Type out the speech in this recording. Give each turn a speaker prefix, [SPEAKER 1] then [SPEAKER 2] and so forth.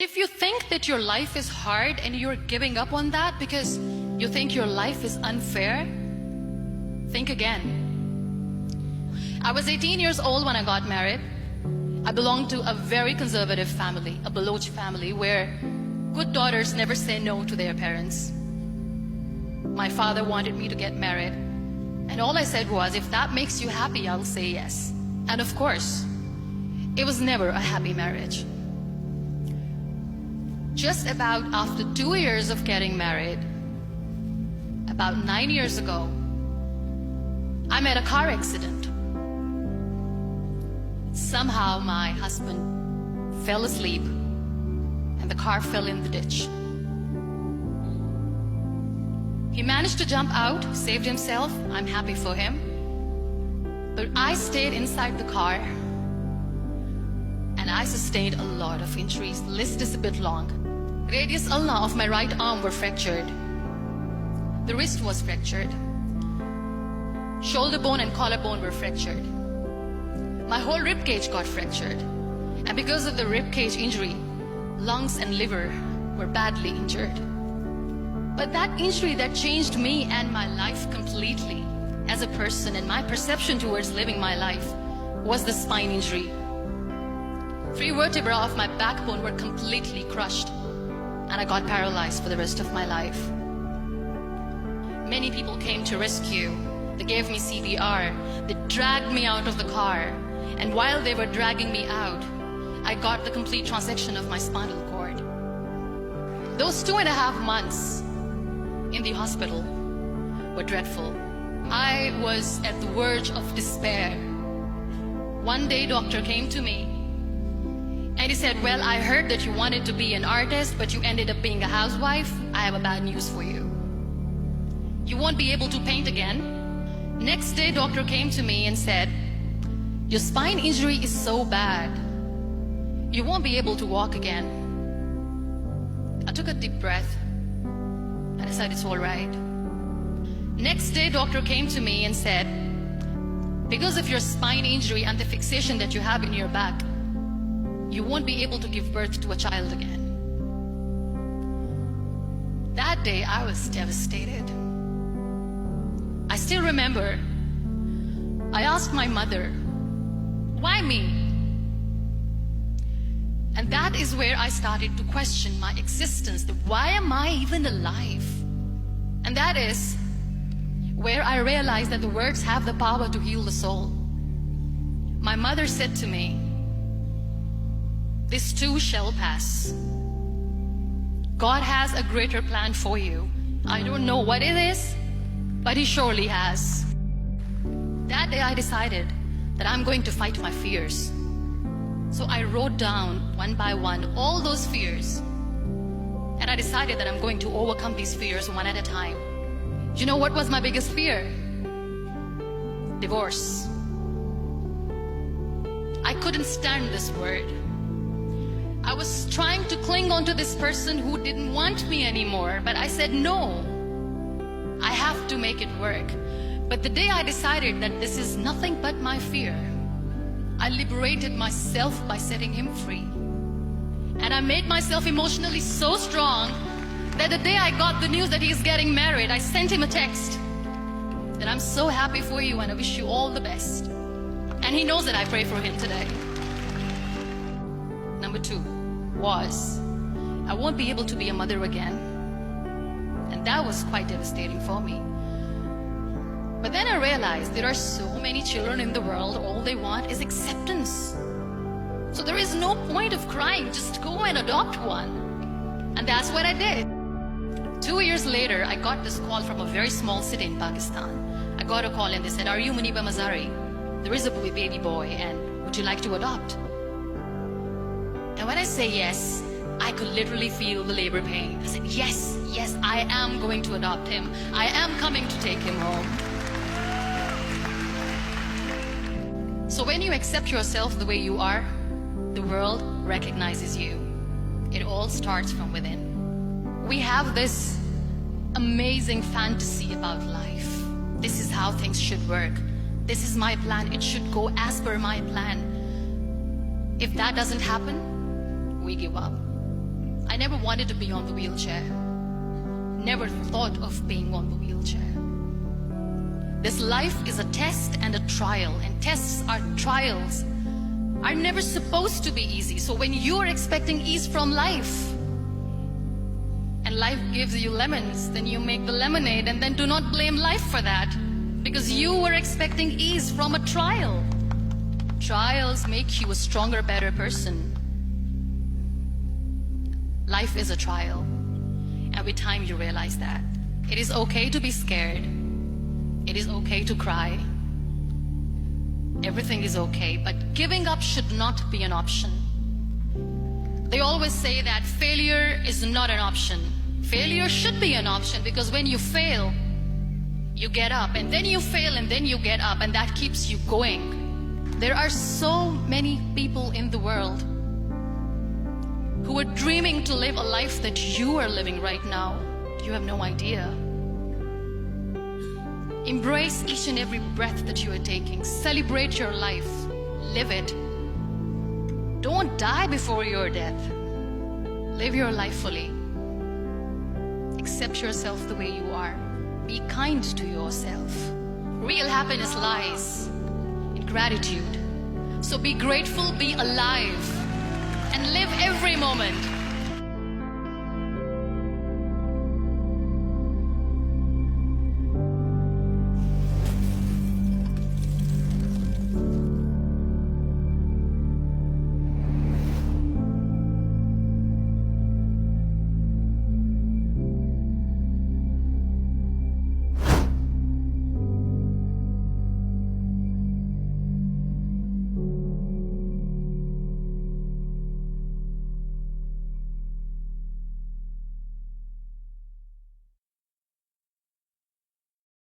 [SPEAKER 1] If you think that your life is hard and you're giving up on that because you think your life is unfair, think again. I was 18 years old when I got married. I belonged to a very conservative family, a Baloch family, where good daughters never say no to their parents. My father wanted me to get married, and all I said was, if that makes you happy, I'll say yes. And of course, it was never a happy marriage. Just about after 2 years of getting married, about 9 years ago, I met a car accident. Somehow my husband fell asleep and the car fell in the ditch. He managed to jump out, saved himself. I'm happy for him. But I stayed inside the car and I sustained a lot of injuries. The list is a bit long. Radius ulna of my right arm were fractured. The wrist was fractured. Shoulder bone and collarbone were fractured. My whole rib cage got fractured. And because of the rib cage injury, lungs and liver were badly injured. But that injury that changed me and my life completely as a person and my perception towards living my life was the spine injury. 3 vertebrae of my backbone were completely crushed and I got paralyzed for the rest of my life. Many people came to rescue. They gave me CPR. They dragged me out of the car. And while they were dragging me out, I got the complete transection of my spinal cord. Those 2.5 months in the hospital were dreadful. I was at the verge of despair. One day, doctor came to me and he said, well, I heard that you wanted to be an artist, but you ended up being a housewife. I have a bad news for you. You won't be able to paint again. Next day, doctor came to me and said, your spine injury is so bad, you won't be able to walk again. I took a deep breath and I said, it's all right. Next day, doctor came to me and said, because of your spine injury and the fixation that you have in your back, you won't be able to give birth to a child again. That day, I was devastated. I still remember, I asked my mother, why me? And that is where I started to question my existence. Why am I even alive? And that is where I realized that the words have the power to heal the soul. My mother said to me, this too shall pass. God has a greater plan for you. I don't know what it is, but He surely has. That day I decided that I'm going to fight my fears. So I wrote down one by one all those fears. And I decided that I'm going to overcome these fears one at a time. You know what was my biggest fear? Divorce. I couldn't stand this word. I was trying to cling on to this person who didn't want me anymore, but I said no. I have to make it work. But the day I decided that this is nothing but my fear, I liberated myself by setting him free. And I made myself emotionally so strong that the day I got the news that he's getting married, I sent him a text that I'm so happy for you and I wish you all the best. And he knows that I pray for him today. Number 2 was, I won't be able to be a mother again. And that was quite devastating for me. But then I realized there are so many children in the world, all they want is acceptance. So there is no point of crying, just go and adopt one. And that's what I did. 2 years later, I got this call from a very small city in Pakistan. I got a call and they said, are you Muniba Mazari? There is a baby boy and would you like to adopt? And when I say yes, I could literally feel the labor pain. I said, yes, yes, I am going to adopt him. I am coming to take him home. So when you accept yourself the way you are, the world recognizes you. It all starts from within. We have this amazing fantasy about life. This is how things should work. This is my plan. It should go as per my plan. If that doesn't happen, we give up. I never wanted to be on the wheelchair. Never thought of being on the wheelchair. This life is a test and a trial, and tests are trials are never supposed to be easy. So when you are expecting ease from life, and life gives you lemons, then you make the lemonade, and then do not blame life for that, because you were expecting ease from a trial. Trials make you a stronger, better person. Life is a trial. And with time you realize that. It is okay to be scared. It is okay to cry. Everything is okay, but giving up should not be an option. They always say that failure is not an option. Failure should be an option, because when you fail, you get up, and then you fail, and then you get up, and that keeps you going. There are so many people in the world who are dreaming to live a life that you are living right now. You have no idea. Embrace each and every breath that you are taking. Celebrate your life. Live it. Don't die before your death. Live your life fully. Accept yourself the way you are. Be kind to yourself. Real happiness lies in gratitude. So be grateful, be alive, and live every moment.